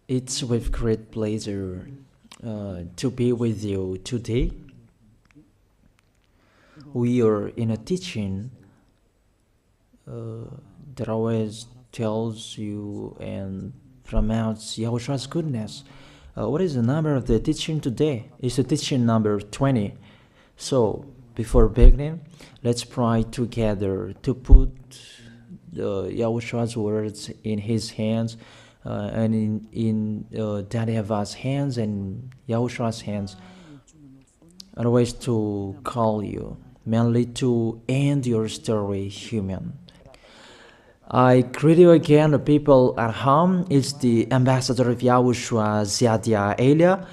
It's with great pleasure to be with you today. We are in a teaching that always tells you and promotes Yahushua's goodness. What is the number of the teaching today? It's the teaching number 20. So, before beginning, let's pray together to put Yahushua's words in his hands and in Daddy YAHVAH's hands and Yahushua's hands. Otherwise, to call you, mainly to end your story human. I greet you again, the people at home. It's the ambassador of Yahushua, Ziadia Elia,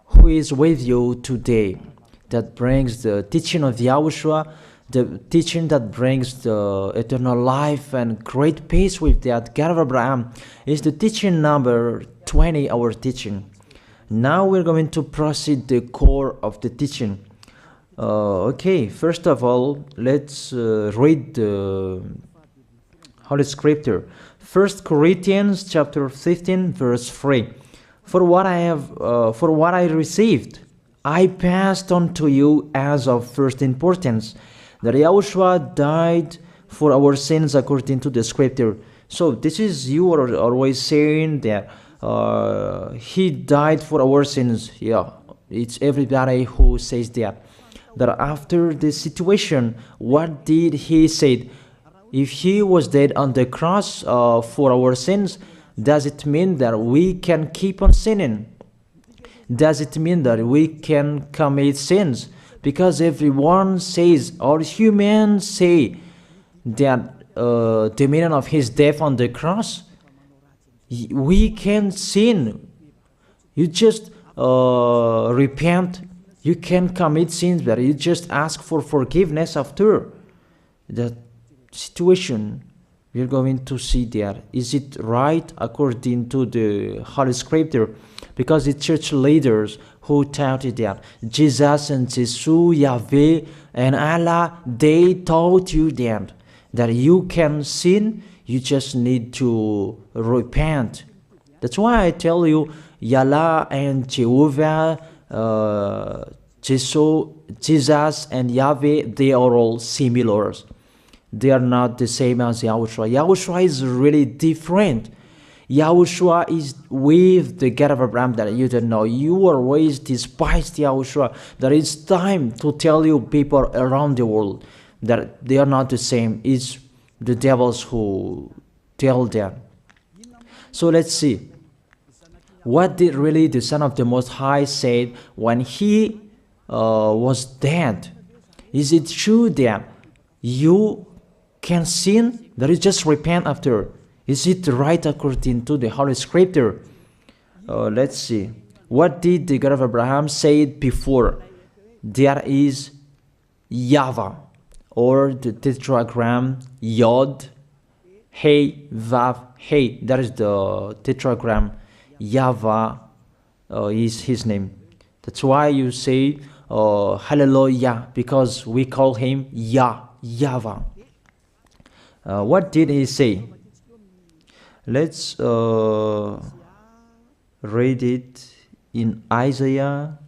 who is with you today. That brings the teaching of Yahushua, the teaching that brings the eternal life and great peace with that God of Abraham. Is the teaching number 20, our teaching. Now we're going to proceed the core of the teaching. Okay, first of all, let's read the Holy Scripture. 1 Corinthians chapter 15, verse 3. For what I received, I passed on to you as of first importance, that Yahushua died for our sins according to the Scripture. So this is, you are always saying that he died for our sins. Yeah, it's everybody who says that. That after the situation, what did he say? If he was dead on the cross for our sins, does it mean that we can keep on sinning? Does it mean that we can commit sins? Because everyone says, all humans say that the meaning of his death on the cross, we can sin. You just repent. You can commit sins, but you just ask for forgiveness after that situation. We're going to see that. Is it right according to the Holy Scripture? Because the church leaders who taught it that Jesus and Jesus, Yahweh and Allah, they taught you that you can sin, you just need to repent. That's why I tell you, Yahlah and Jehovah, Jesus and Yahweh, they are all similar. They are not the same as Yahushua. Yahushua is really different. Yahushua is with the God of Abraham that you don't know. You always despised Yahushua. That it's time to tell you people around the world that they are not the same. It's the devils who tell them. So let's see. What did really the Son of the Most High say when he was dead? Is it true that you can sin? That is just repent after. Is it right according to the Holy Scripture? Let's see. What did the God of Abraham say before? There is YAHVAH, or the tetragram Yod, Hey, Vav, Hey. That is the tetragram. YAHVAH is his name. That's why you say Hallelujah, because we call him YAHVAH. What did he say? Let's read it in Isaiah.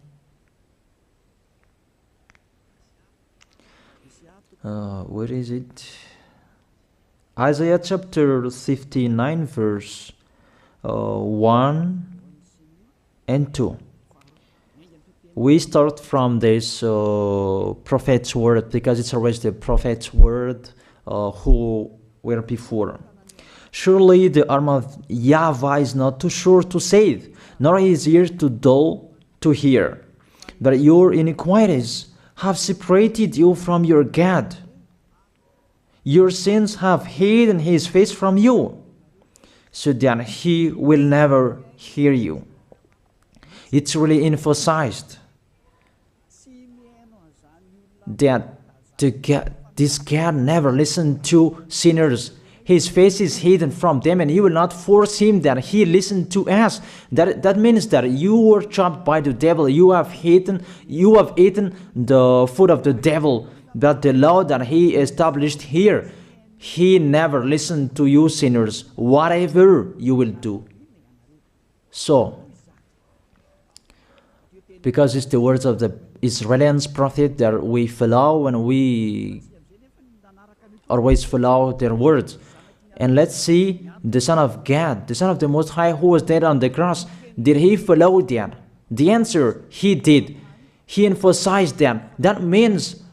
Where is it? Isaiah chapter 59, verse 1 and 2. We start from this prophet's word because it's always the prophet's word who were before. Surely the arm of YAHVAH is not too short to save, nor his ear too dull to hear. But your iniquities have separated you from your God. Your sins have hidden his face from you, so that he will never hear you. It's really emphasized that this God never listened to sinners. His face is hidden from them, and he will not force him that he listen to us. That means that you were trapped by the devil. You have eaten the food of the devil. But the law that he established here, he never listened to you sinners, whatever you will do. So, because it's the words of the Israelians prophet that we follow, and we always follow their words. And let's see the Son of God, the Son of the Most High, who was dead on the cross. Did he follow that? The answer, he did. He emphasized that. That means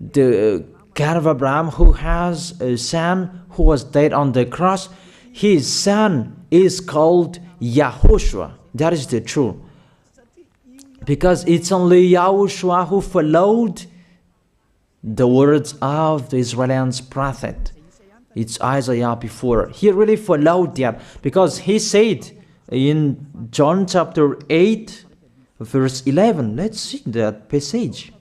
the God of Abraham, who has a son who was dead on the cross, his son is called YAHOSHUAH. That is the truth. Because it's only YAHOSHUAH who followed the words of the Israelians prophet. It's Isaiah before. He really followed that, because he said in John chapter 8, verse 11. Let's see that passage.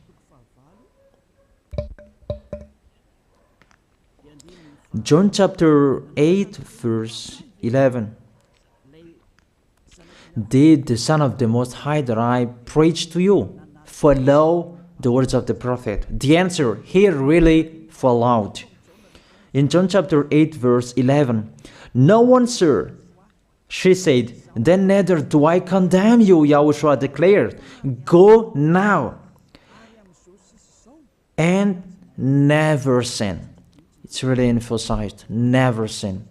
John chapter 8, verse 11. Did the Son of the Most High that I preach to you follow the words of the prophet? The answer, he really followed. In John chapter 8, verse 11, no one, sir, she said, then neither do I condemn you, YAHOSHUAH declared. Go now and never sin. It's really emphasized, never sin.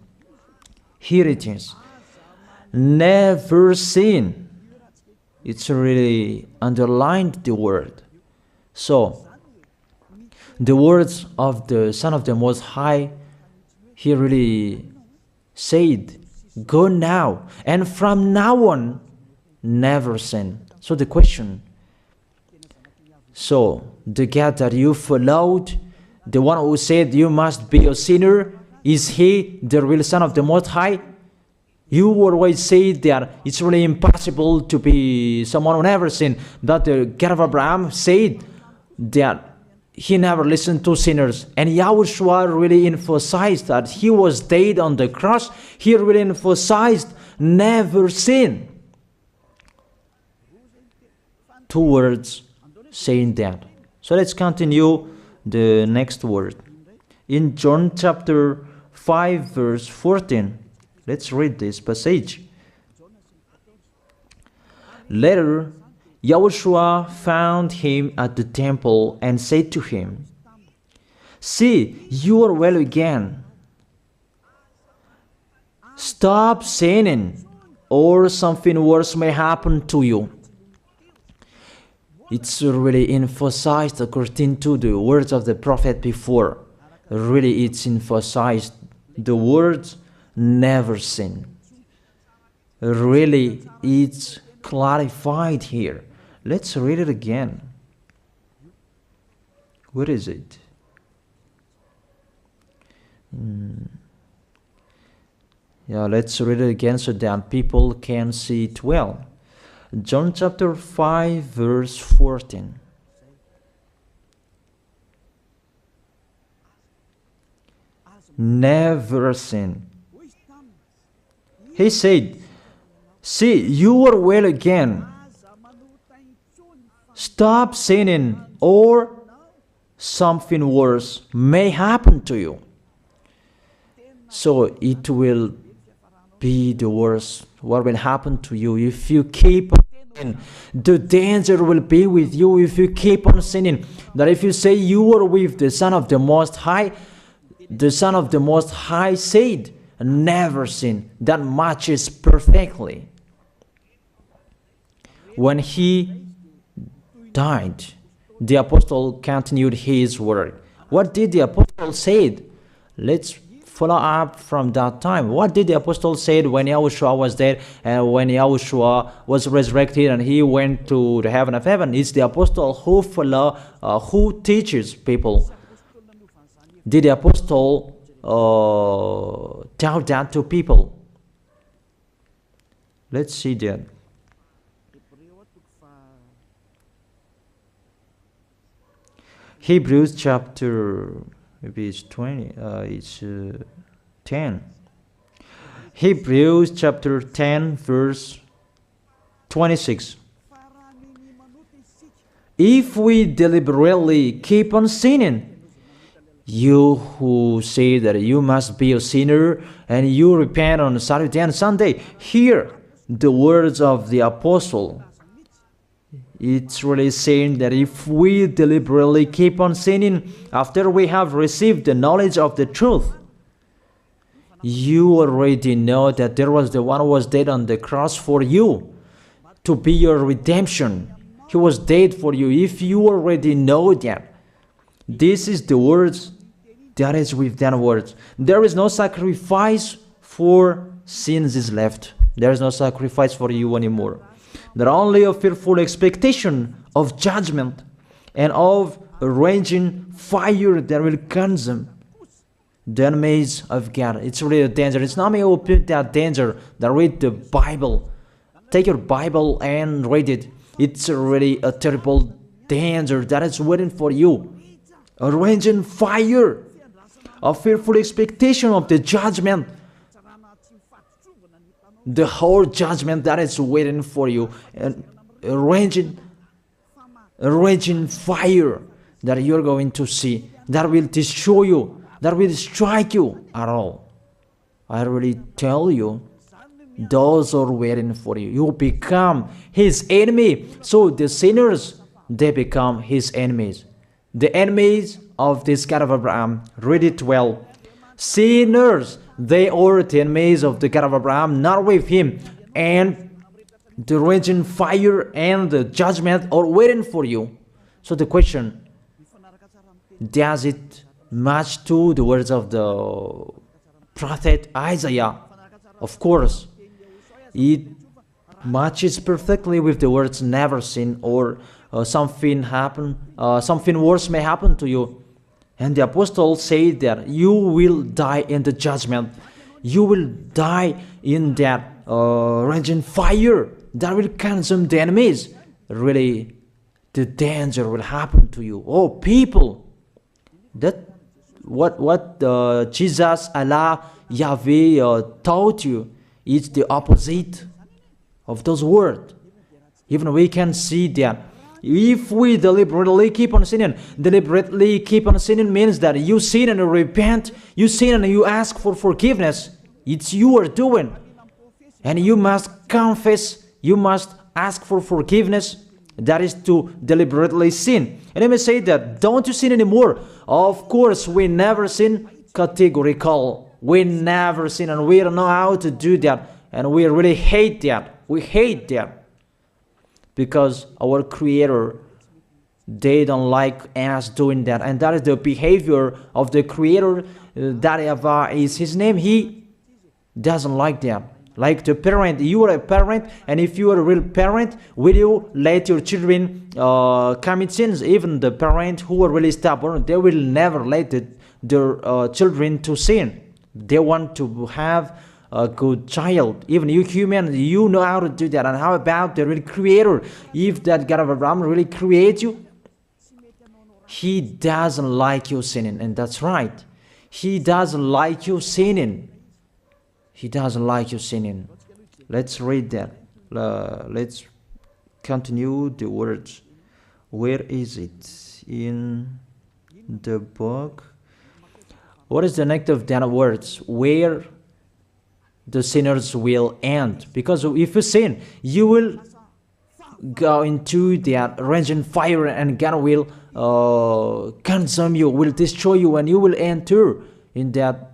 Here it is. Never sin. It's really underlined the word. So, the words of the Son of the Most High, he really said, go now, and from now on, never sin. So the question, so the God that you followed, the one who said you must be a sinner, is he the real Son of the Most High? You always say that it's really impossible to be someone who never sinned. That the God of Abraham said that he never listened to sinners. And YAHOSHUAH really emphasized that he was dead on the cross. He really emphasized never sin. 2 words saying that. So let's continue the next word. In John chapter 5, verse 14. Let's read this passage. Later, YAHOSHUAH found him at the temple and said to him, see, you are well again. Stop sinning, or something worse may happen to you. It's really emphasized according to the words of the prophet before. Really, it's emphasized the words never sin. Really, it's clarified here. Let's read it again. What is it? Yeah, let's read it again so that people can see it well. John chapter 5, verse 14. Never sin. He said, see, you are well again. Stop sinning, or something worse may happen to you. So it will be the worst. What will happen to you if you keep on sinning? The danger will be with you if you keep on sinning. That if you say you are with the Son of the Most High, the Son of the Most High said, never sin. That matches perfectly. When he died, the apostle continued his work. What did the apostle say? Let's follow up from that time. What did the apostle say when YAHOSHUAH was dead and when YAHOSHUAH was resurrected and he went to the heaven of heaven? It's the apostle who teaches people. Did the apostle tell that to people? Let's see that. Hebrews chapter, maybe it's 20, it's 10. Hebrews chapter 10, verse 26. If we deliberately keep on sinning, you who say that you must be a sinner and you repent on Saturday and Sunday, here the words of the apostle. It's really saying that if we deliberately keep on sinning after we have received the knowledge of the truth, you already know that there was the one who was dead on the cross for you to be your redemption. He was dead for you. If you already know that, this is the words that is within words. There is no sacrifice for sins is left. There is no sacrifice for you anymore. There are only a fearful expectation of judgment and of a raging fire that will consume the enemies of God. It's really a danger. It's not me who put that danger that read the Bible. Take your Bible and read it. It's really a terrible danger that is waiting for you. A raging fire, a fearful expectation of the judgment. The whole judgment that is waiting for you, and a raging fire that you're going to see, that will destroy you, that will strike you at all. I really tell you, those are waiting for you. You become his enemy. So the sinners, they become his enemies. The enemies of this God of Abraham, read it well. Sinners, they are the enemies of the God of Abraham, not with him. And the raging fire and the judgment are waiting for you. So the question, does it match to the words of the prophet Isaiah? Of course. It matches perfectly with the words never sin, or something worse may happen to you. And the apostle said that you will die in the judgment. You will die in that raging fire that will consume the enemies. Really, the danger will happen to you. Oh, people, that what Jesus, Allah, Yahweh taught you is the opposite of those words. Even we can see that if we deliberately keep on sinning means that you sin and you repent, you sin and you ask for forgiveness. It's you are doing. And you must confess, you must ask for forgiveness. That is to deliberately sin. And I may say that, don't you sin anymore? Of course, we never sin. Categorical. We never sin, and we don't know how to do that. And we really hate that. We hate that. Because our Creator, they don't like us doing that. And that is the behavior of the Creator. That YAHVAH is his name. He doesn't like that. Like the parent, you are a parent, and if you are a real parent, will you let your children commit sins? Even the parent who are really stubborn, they will never let their children to sin. They want to have a good child. Even you human, you know how to do that. And how about the real Creator? If that God of Abraham really creates you, he doesn't like you sinning. And that's right. He doesn't like you sinning. He doesn't like you sinning. Let's read that. Let's continue the words. Where is it? In the book. What is the next of that words? Where the sinners will end. Because if you sin, you will go into that raging fire, and God will consume you, will destroy you, and you will enter in that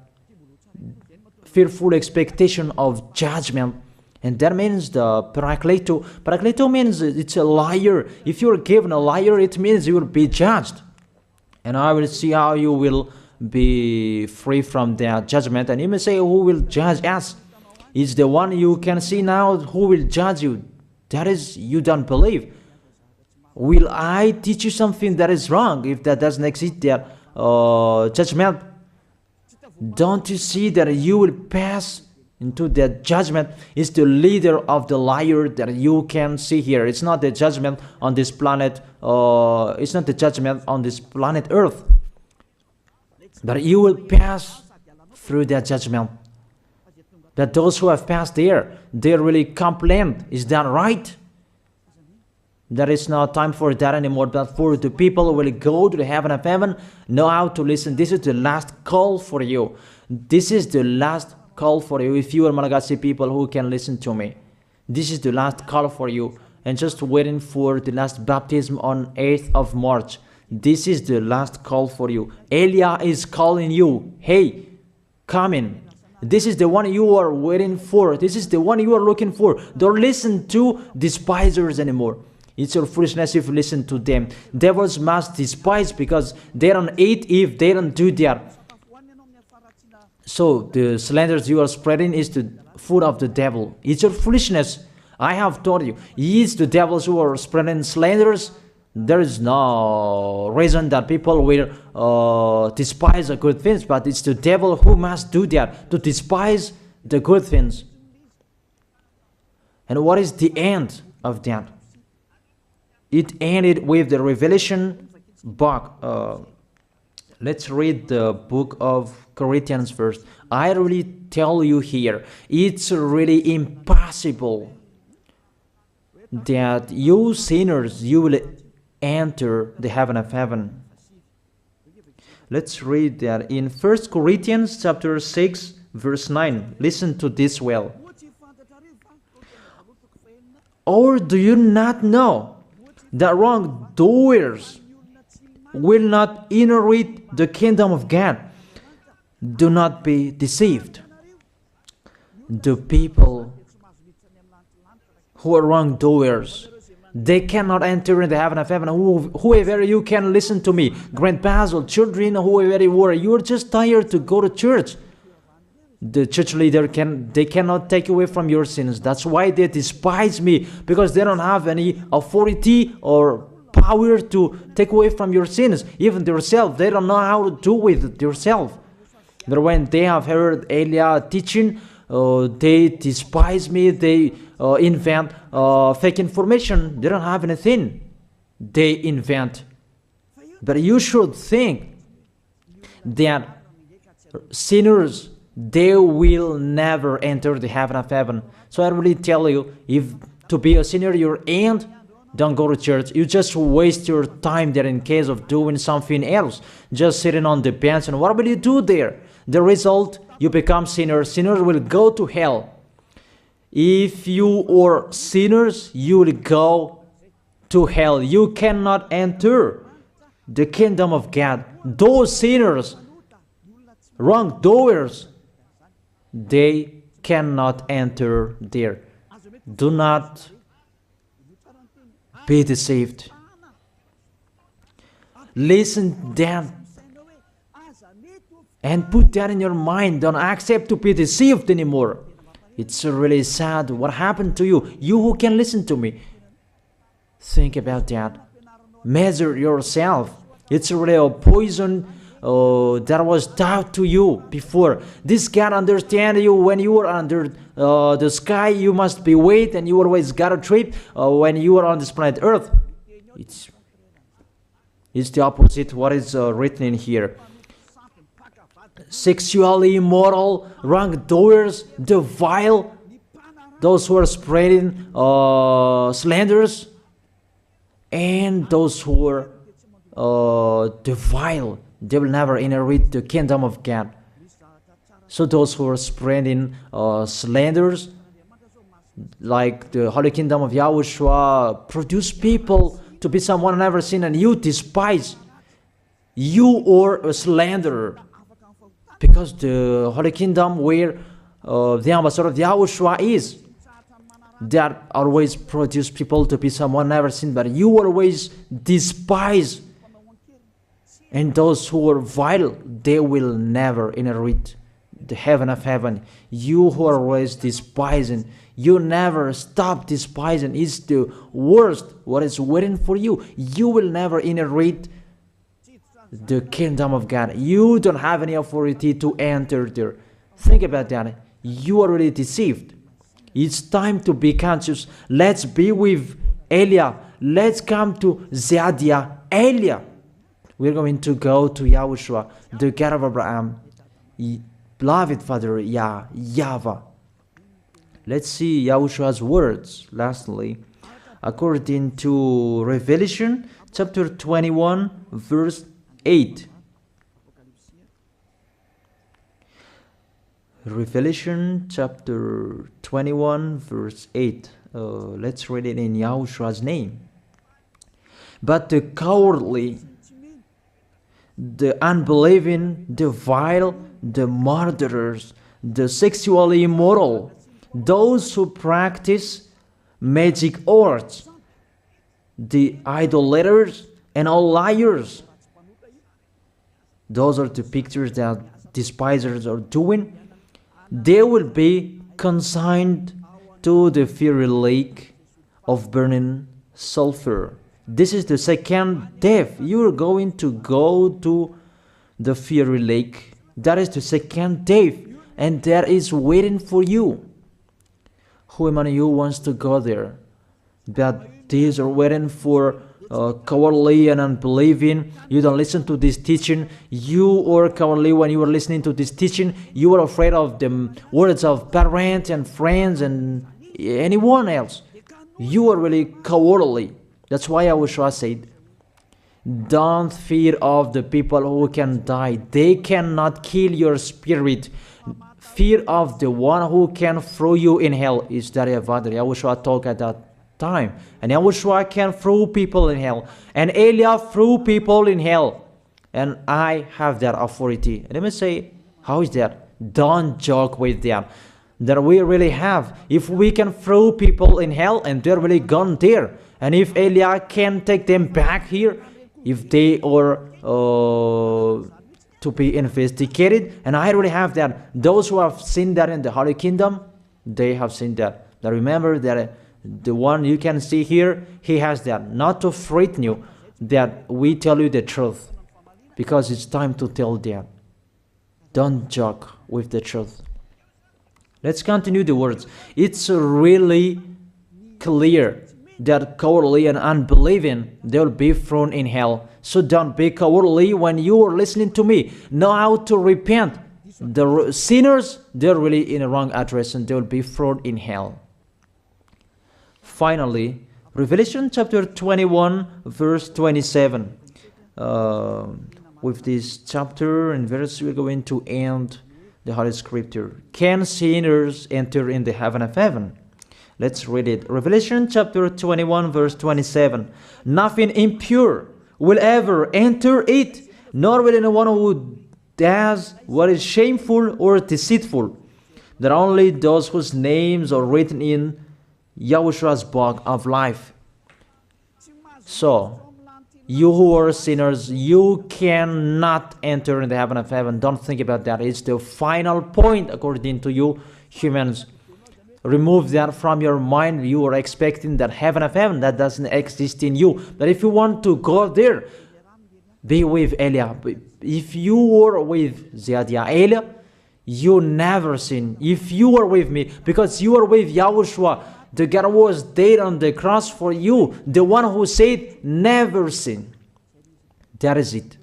fearful expectation of judgment. And that means the parakleto. Parakleto means it's a liar. If you're given a liar, it means you will be judged. And I will see how you will be free from that judgment. And you may say, who will judge us? It's the one you can see now who will judge you. That is, you don't believe. Will I teach you something that is wrong if that doesn't exist, that judgment? Don't you see that you will pass into that judgment? Is the leader of the liar that you can see here. It's not the judgment on this planet. It's not the judgment on this planet Earth. But you will pass through that judgment. That those who have passed there, they really complain. Is that right? There is no time for that anymore, but for the people who will go to the heaven of heaven, know how to listen. This is the last call for you. This is the last call for you. If you are Malagasy people who can listen to me, This is the last call for you. And just waiting for the last baptism on 8th of March. This is the last call for you. Elijah is calling you. Hey, come in. This is the one you are waiting for. This is the one you are looking for. Don't listen to despisers anymore. It's your foolishness if you listen to them. Devils must despise because they don't eat if they don't do that. So the slanders you are spreading is the food of the devil. It's your foolishness. I have told you. It's the devils who are spreading slanders. There is no reason that people will despise the good things, but it's the devil who must do that, to despise the good things. And what is the end of that? It ended with the Revelation book. Let's read the book of Corinthians first. I really tell you here, it's really impossible that you sinners, you will enter the heaven of heaven. Let's read that in 1 Corinthians chapter 6 verse 9. Listen to this well. Or do you not know that wrongdoers will not inherit the kingdom of God? Do not be deceived. The people who are wrongdoers, they cannot enter in the heaven of heaven. Whoever you can listen to me, grandpas or children, whoever you are, you're just tired to go to church. The church leader they cannot take away from your sins. That's why they despise me, because they don't have any authority or power to take away from your sins. Even themselves, they don't know how to do with themselves. But when they have heard Elijah teaching, they despise me. They invent fake information. They don't have anything. They invent. But you should think that sinners, they will never enter the heaven of heaven. So I really tell you, if to be a sinner you end, don't go to church. You just waste your time there in case of doing something else. Just sitting on the bench, and what will you do there? The result, you become sinners. Sinners will go to hell. If you are sinners, you will go to hell. You cannot enter the kingdom of God. Those sinners, wrongdoers, they cannot enter there. Do not be deceived. Listen then and put that in your mind. Don't accept to be deceived anymore. It's really sad what happened to you. You who can listen to me, think about that. Measure yourself. It's really a poison that was taught to you before. This God understand you when you are under the sky. You must be wait, and you always got a trip when you are on this planet Earth. It's the opposite what is written in here. Sexually immoral, wrongdoers, the vile, those who are spreading slanders, and those who are the vile, they will never inherit the kingdom of God. So those who are spreading slanders, like the Holy Kingdom of YAHOSHUAH, produce people to be someone never seen, and you despise. You are a slanderer. Because the Holy Kingdom where the ambassador of YAHOSHUAH is, that always produce people to be someone never seen, but you always despise. And those who are vile, they will never inherit the heaven of heaven. You who are always despising, you never stop despising. It's the worst what is waiting for you. You will never inherit the kingdom of God. You don't have any authority to enter there. Think about that. You are already deceived. It's time to be conscious. Let's be with Elijah. Let's come to Zadiah. Elijah. We're going to go to YAHOSHUAH, the God of Abraham, beloved Father YAHVAH. Let's see YAHOSHUAH's words. Lastly, according to Revelation chapter 21 verse 8. Revelation chapter 21 verse 8. Let's read it in Yahoshua's name. But the cowardly, the unbelieving, the vile, the murderers, the sexually immoral, those who practice magic arts, the idolaters, and all liars. Those are the pictures that despisers are doing. They will be consigned to the fiery lake of burning sulfur. This is the second death. You are going to go to the fiery lake. That is the second death, and that is waiting for you. Who among you wants to go there? That these are waiting for cowardly and unbelieving. You don't listen to this teaching. You are cowardly when you are listening to this teaching. You are afraid of the words of parents and friends and anyone else. You are really cowardly. That's why YAHOSHUAH said, don't fear of the people who can die. They cannot kill your spirit. Fear of the one who can throw you in hell. Is that YAHVAH? YAHOSHUAH talked at that time. And YAHOSHUAH can throw people in hell. And Elia threw people in hell. And I have that authority. Let me say, how is that? Don't joke with that. That we really have. If we can throw people in hell and they're really gone there, and if Elia can take them back here, if they are to be investigated, and I really have that. Those who have seen that in the Holy Kingdom, they have seen that. Now remember that the one you can see here, he has that. Not to frighten you, that we tell you the truth, because it's time to tell that. Don't joke with the truth. Let's continue the words. It's really clear that cowardly and unbelieving, they'll be thrown in hell. So don't be cowardly when you are listening to me. Know how to repent. The sinners, they're really in a wrong address and they'll be thrown in hell. Finally, Revelation chapter 21, verse 27. With this chapter and verse, we're going to end the Holy Scripture. Can sinners enter in the heaven of heaven? Let's read it. Revelation chapter 21, verse 27. Nothing impure will ever enter it, nor will anyone who does what is shameful or deceitful, that only those whose names are written in YAHOSHUAH's book of life. So, you who are sinners, you cannot enter in the heaven of heaven. Don't think about that. It's the final point according to you humans. Remove that from your mind. You are expecting that heaven of heaven that doesn't exist in you. But if you want to go there, be with Elia. If you are with Elia, you never sin. If you are with me, because you are with YAHOSHUAH, the God was dead on the cross for you, the one who said never sin. That is it.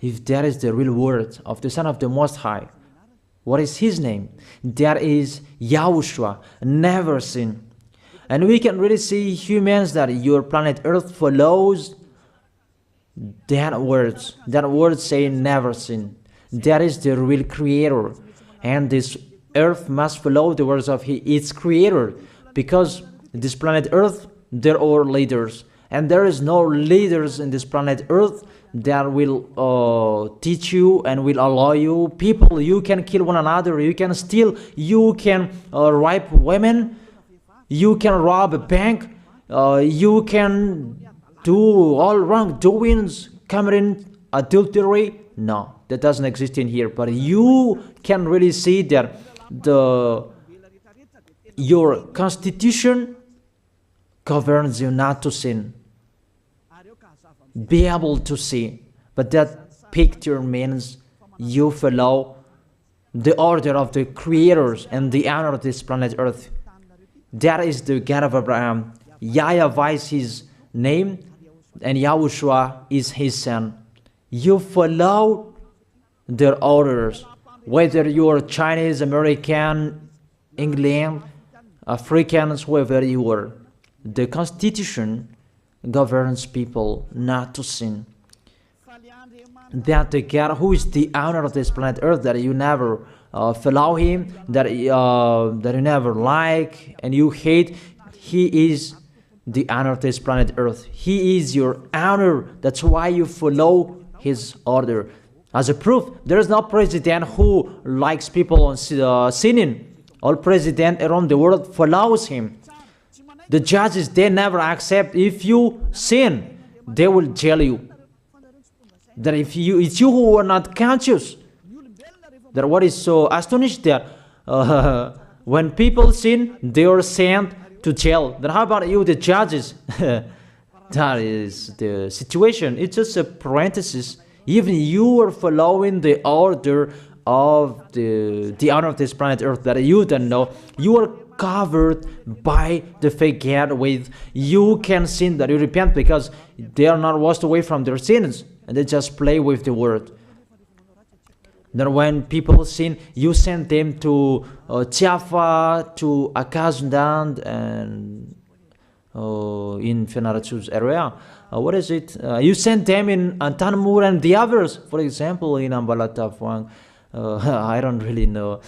If that is the real word of the Son of the Most High, what is his name? That is YAHOSHUAH, never sin. And we can really see humans that your planet Earth follows that word saying never sin. That is the real creator. And this Earth must follow the words of its creator, because this planet Earth, there are leaders. And there is no leaders in this planet Earth that will teach you and will allow you. People, you can kill one another, you can steal, you can rape women, you can rob a bank, you can do all wrongdoings, committing adultery. No, that doesn't exist in here. But you can really see that your constitution governs you not to sin. Be able to see. But that picture means you follow the order of the creators and the honor of this planet Earth. That is the God of Abraham. YAHVAH is his name, and YAHOSHUAH is his son. You follow their orders, whether you are Chinese, American, England, Africans, whoever you are. The Constitution governs people not to sin. That the God who is the owner of this planet Earth, that you never follow him, that you never like and you hate, he is the honor of this planet Earth. He is your honor. That's why you follow his order. As a proof, there is no president who likes people on sinning. All president around the world follows him. The judges, they never accept. If you sin, they will jail you. That if it's you who are not conscious. That what is so astonished that when people sin, they are sent to jail. Then how about you, the judges? That is the situation. It's just a parenthesis. Even you are following the order of the honor of this planet Earth that you don't know. You are covered by the fake God with you can sin, that you repent, because they are not washed away from their sins and they just play with the word. Then when people sin, you send them to Java, to Akazundan, and in Fenarachu's area. What is it? You send them in Tanmur and the others. For example, in Ambalatafuang. I don't really know.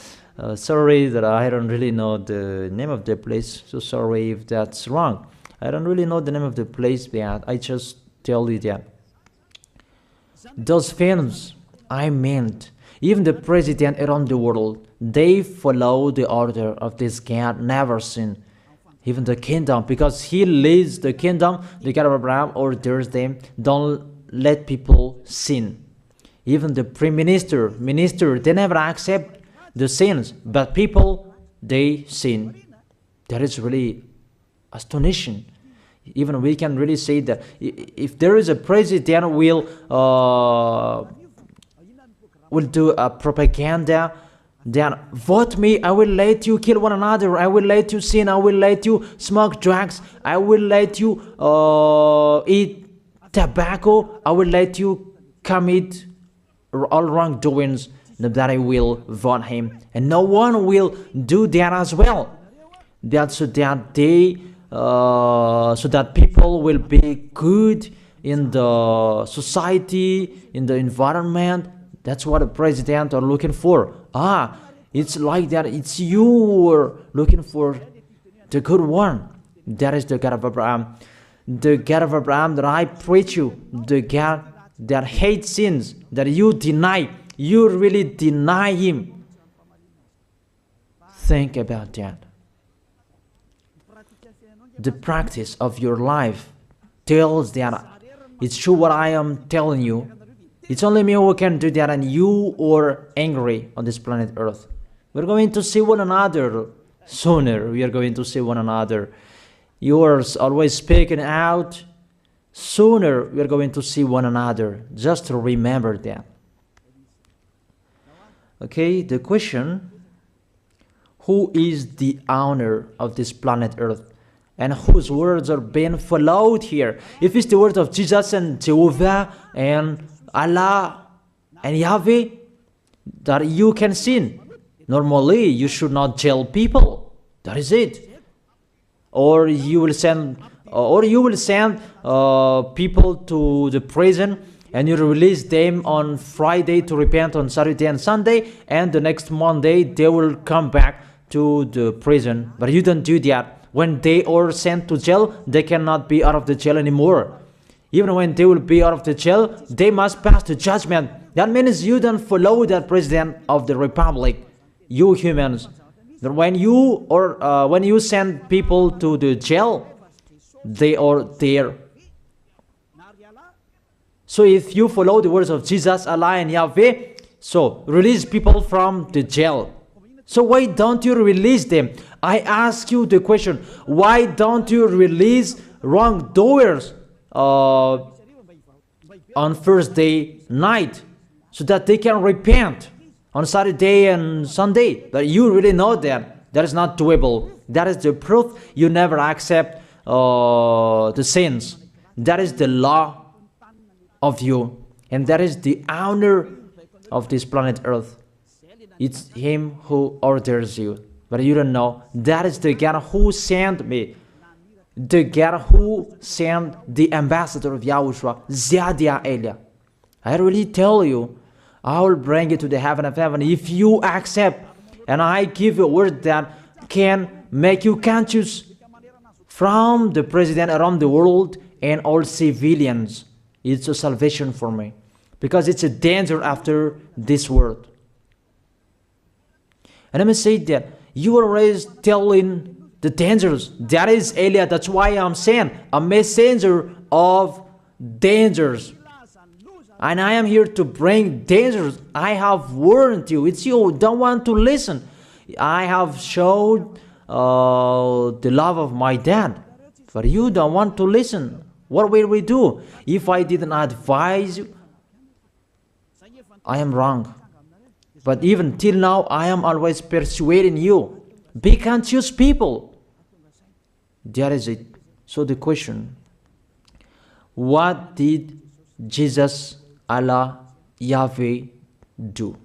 Sorry that I don't really know the name of the place. So sorry if that's wrong. I don't really know the name of the place, but I just tell you that. Those films, I meant, even the president around the world, they follow the order of this God, never sin. Even the kingdom, because he leads the kingdom, the God of Abraham orders them, don't let people sin. Even the prime minister, they never accept the sins, but people, they sin. That is really astonishing. Even we can really say that if there is a president will do a propaganda, then vote me, I will let you kill one another, I will let you sin, I will let you smoke drugs, I will let you eat tobacco, I will let you commit all wrongdoings, that I will vote him. And no one will do that as well. That's so that they so that people will be good in the society, in the environment. That's what the president are looking for. It's like that. It's you who are looking for the good one. That is the God of Abraham. The God of Abraham that I preach you. The God that hates sins, that you deny. You really deny him. Think about that. The practice of your life tells that it's true what I am telling you. It's only me who can do that, and you are angry on this planet Earth. We're going to see one another sooner. We are going to see one another. You are always speaking out. Sooner we are going to see one another. Just remember that. Okay, the question: who is the owner of this planet Earth? And whose words are being followed here? If it's the words of Jesus and Jehovah and Allah and Yahweh, that you can sin. Normally, you should not jail people. That is it. Or you will send, people to the prison, and you release them on Friday to repent on Saturday and Sunday, and the next Monday they will come back to the prison. But you don't do that. When they are sent to jail, they cannot be out of the jail anymore. Even when they will be out of the jail, they must pass the judgment. That means you don't follow the president of the republic. You humans, that when you send people to the jail, they are there. So if you follow the words of Jesus, Allah, and Yahweh, so release people from the jail. So why don't you release them? I ask you the question, why don't you release wrongdoers on Thursday night so that they can repent on Saturday and Sunday? But you really know that is not doable. That is the proof you never accept the sins. That is the law of you, and that is the honor of this planet Earth. It's him who orders you, but you don't know. That is the God who sent me, the God who sent the ambassador of Yahushua, Zadia Elia. I really tell you, I will bring you to the heaven of heaven if you accept. And I give you a word that can make you conscious from the president around the world and all civilians. It's a salvation for me, because it's a danger after this world. And let me say that you are always telling the dangers. That is Eliah. That's why I'm saying a messenger of dangers. And I am here to bring dangers. I have warned you. It's you who don't want to listen. I have showed the love of my dad, but you don't want to listen. What will we do? If I didn't advise you, I am wrong. But even till now, I am always persuading you. Be conscious, people. That is it. So the question, what did Jesus, Allah, Yahweh do?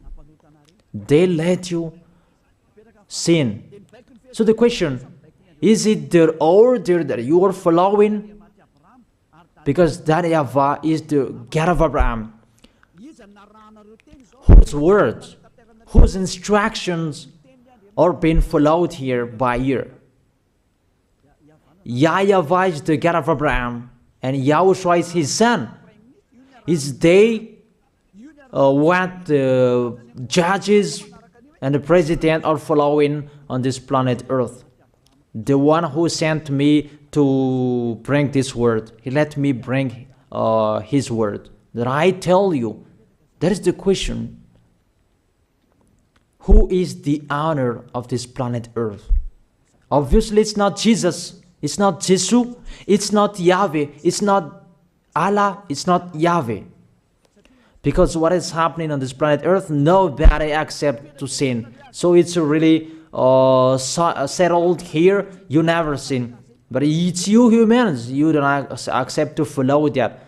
They let you sin. So the question, is it their order that you are following? Because that YAHVAH is the God of Abraham, whose words, whose instructions are being followed here by year. YAHVAH is the God of Abraham, and YAHOSHUAH is his son. Is they what the judges and the president are following on this planet Earth. The one who sent me to bring this word, he let me bring his word. That I tell you, that is the question. Who is the owner of this planet Earth? Obviously, it's not Jesus. It's not Jesus. It's not Yahweh. It's not Allah. It's not Yahweh. Because what is happening on this planet Earth, nobody accepts to sin. So it's really settled here. You never sin. But it's you humans. You don't accept to follow that.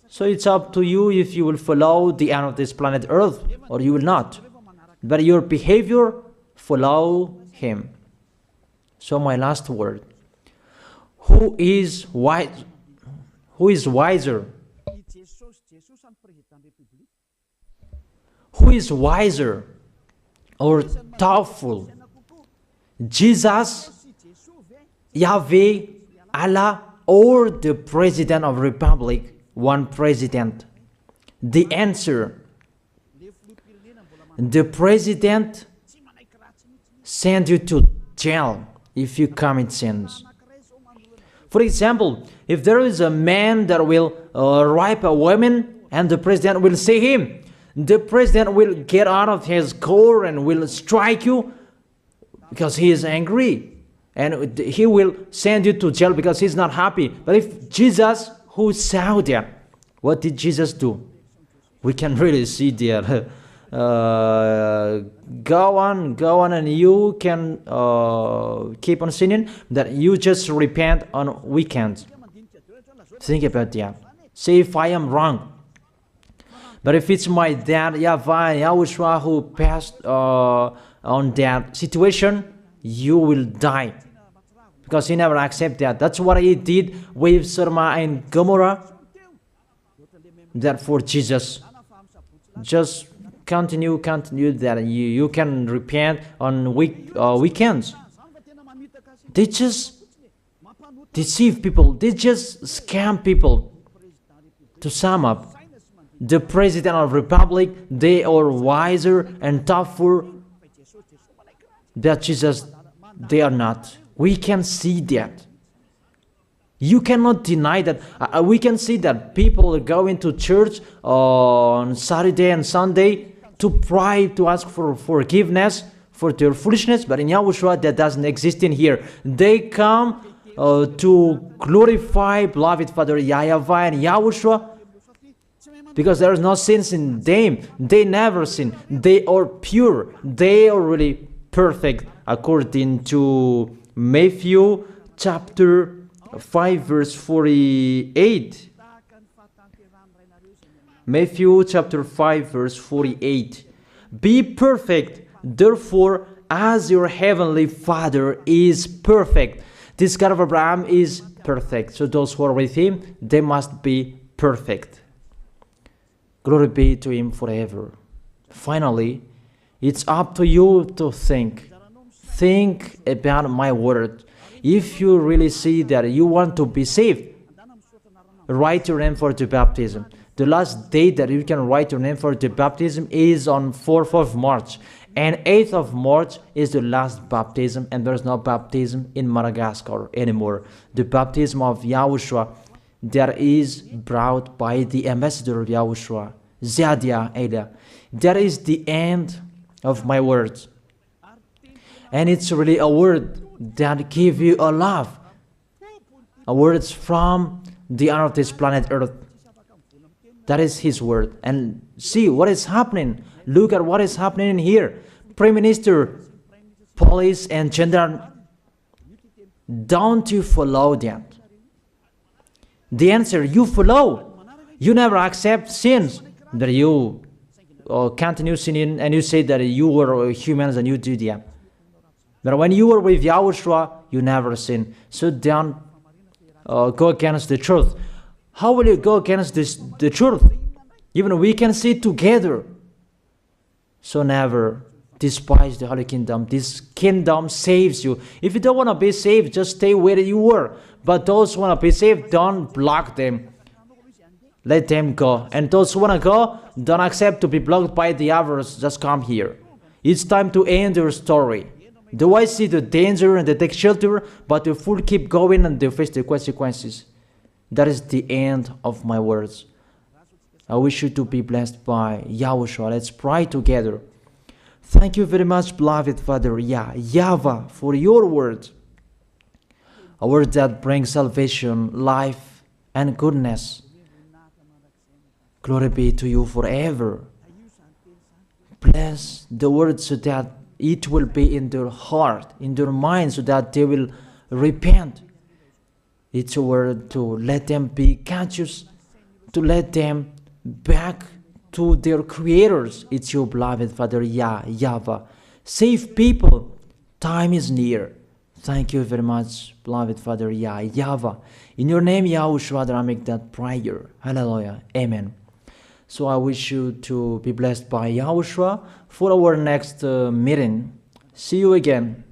So it's up to you if you will follow the end of this planet Earth or you will not. But your behavior, follow him. So my last word. Who is wise? Who is wiser? Who is wiser or thoughtful? Jesus, Yahweh, Allah, or the President of Republic, one president? The answer, the president send you to jail if you commit sins. For example, if there is a man that will rape a woman and the president will see him, the president will get out of his car and will strike you because he is angry. And he will send you to jail because he's not happy. But if Jesus, who saw that, what did Jesus do? We can really see that. Go on, and you can keep on sinning, that you just repent on weekends. Think about that. See if I am wrong. But if it's my dad, YAHVAH and YAHOSHUAH, who passed on that situation, you will die. Because he never accepted that. That's what he did with Sodom and Gomorrah. That for Jesus, just continue that you can repent on weekends. They just deceive people. They just scam people. To sum up, the President of the Republic, they are wiser and tougher than Jesus. They are not. We can see that. You cannot deny that. We can see that people are going to church on Saturday and Sunday to pray, to ask for forgiveness for their foolishness. But in YAHOSHUAH, that doesn't exist in here. They come to glorify beloved Father YAHVAH and YAHOSHUAH because there is no sins in them. They never sin. They are pure. They are really perfect according to Matthew chapter 5 verse 48. Matthew chapter 5 verse 48. Be perfect, therefore, as your heavenly Father is perfect. This God of Abraham is perfect. So those who are with him, they must be perfect. Glory be to him forever. Finally, it's up to you to think. Think about my word. If you really see that you want to be saved, write your name for the baptism. The last date that you can write your name for the baptism is on 4th of March. And 8th of March is the last baptism, and there's no baptism in Madagascar anymore. The baptism of YAHOSHUAH that is brought by the ambassador of YAHOSHUAH, Zadia Ada. That is the end of my words. And it's really a word that gives you a love. A word from the honor of this planet Earth. That is his word. And see what is happening. Look at what is happening in here. Prime Minister, police and gendarme, don't you follow that? The answer, you follow. You never accept sins. That you continue sinning and you say that you were humans and you do that. But when you were with YAHOSHUAH, you never sin. So don't go against the truth. How will you go against the truth? Even we can see together. So never despise the Holy Kingdom. This kingdom saves you. If you don't want to be saved, just stay where you were. But those who want to be saved, don't block them. Let them go. And those who want to go, don't accept to be blocked by the others. Just come here. It's time to end your story. Do I see the danger and they take shelter, but the fool keep going and they face the consequences? That is the end of my words. I wish you to be blessed by YAHOSHUAH. Let's pray together. Thank you very much, beloved Father YAHVAH, for your word. A word that brings salvation, life, and goodness. Glory be to you forever. Bless the word so that it will be in their heart, in their mind, so that they will repent. It's a word to let them be conscious, to let them back to their creators. It's your beloved Father YAHVAH. Save people. Time is near. Thank you very much, beloved Father YAHVAH. In your name, YAHOSHUAH, that I make that prayer. Hallelujah. Amen. So I wish you to be blessed by YAHOSHUAH for our next meeting. See you again.